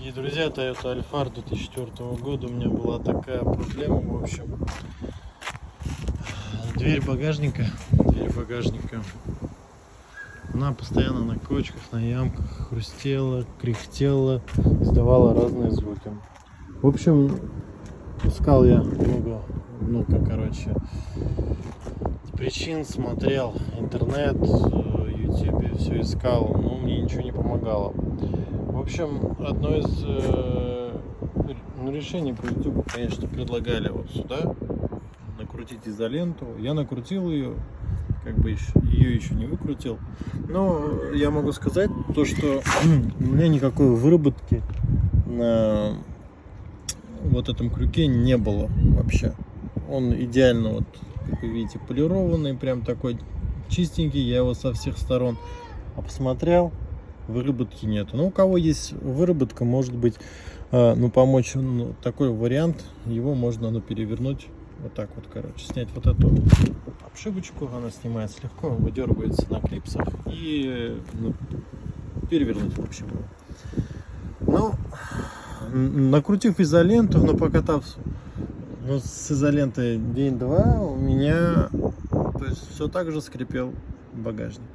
Дорогие друзья, Toyota Alphard 2004 года. У меня была такая проблема, в общем. Дверь багажника, она постоянно на кочках, на ямках хрустела, кряхтела, издавала разные звуки. В общем, искал я много причин, смотрел интернет, YouTube, все искал, но мне ничего не помогало. В общем, одно из решений по YouTube, конечно, предлагали вот сюда накрутить изоленту. Я накрутил ее, ее еще не выкрутил. Но я могу сказать то, что у меня никакой выработки на вот этом крюке не было вообще. Он идеально, вот как вы видите, полированный, прям такой чистенький. Я его со всех сторон посмотрел, выработки нету. Но у кого есть выработка, может быть, помочь, такой вариант, его можно перевернуть вот так вот, снять вот эту обшивочку, она снимается легко, выдергивается на клипсах и перевернуть, в общем. Накрутив изоленту, покатав с изолентой день-два, у меня, все так же скрипел багажник.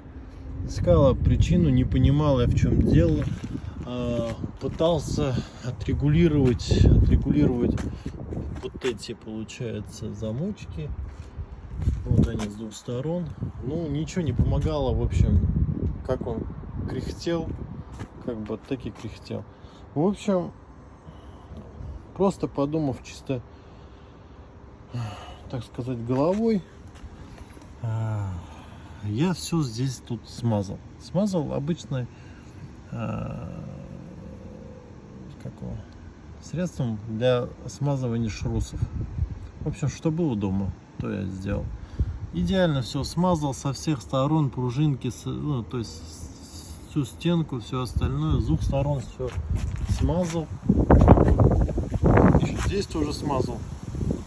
Искала причину, не понимал я, в чем дело. Пытался отрегулировать вот эти, получается, замочки. Вот они с двух сторон. Ничего не помогало, в общем. Как он кряхтел, так и кряхтел. В общем, просто подумав чисто, так сказать, головой, я все здесь тут смазал обычной средством для смазывания шрусов. В общем, что было дома, то я сделал. Идеально все смазал со всех сторон, пружинки, то есть всю стенку, все остальное, с двух сторон все смазал. Еще здесь тоже смазал,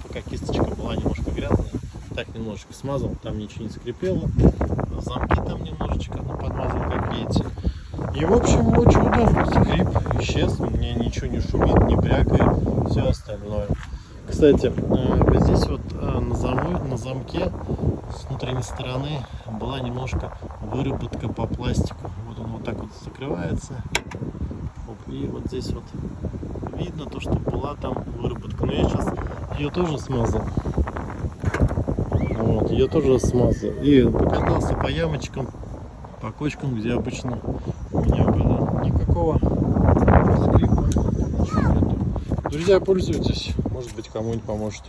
пока кисточка была немножко грязная. Так немножечко смазал, там ничего не скрипело. Замки там немножечко подмазал, как видите. И в общем, очень удобно, скрип исчез, мне ничего не шумит, не брякает, все остальное. Кстати, вот здесь вот на замке с внутренней стороны была немножко выработка по пластику. Вот он вот так вот закрывается. И вот здесь вот видно то, что была там выработка. Но я сейчас ее тоже смазал. Ее тоже смазал. И покатался по ямочкам, по кочкам, где обычно у меня было. Никакого скрипа, ничего нету. Друзья, пользуйтесь, может быть, кому-нибудь поможет.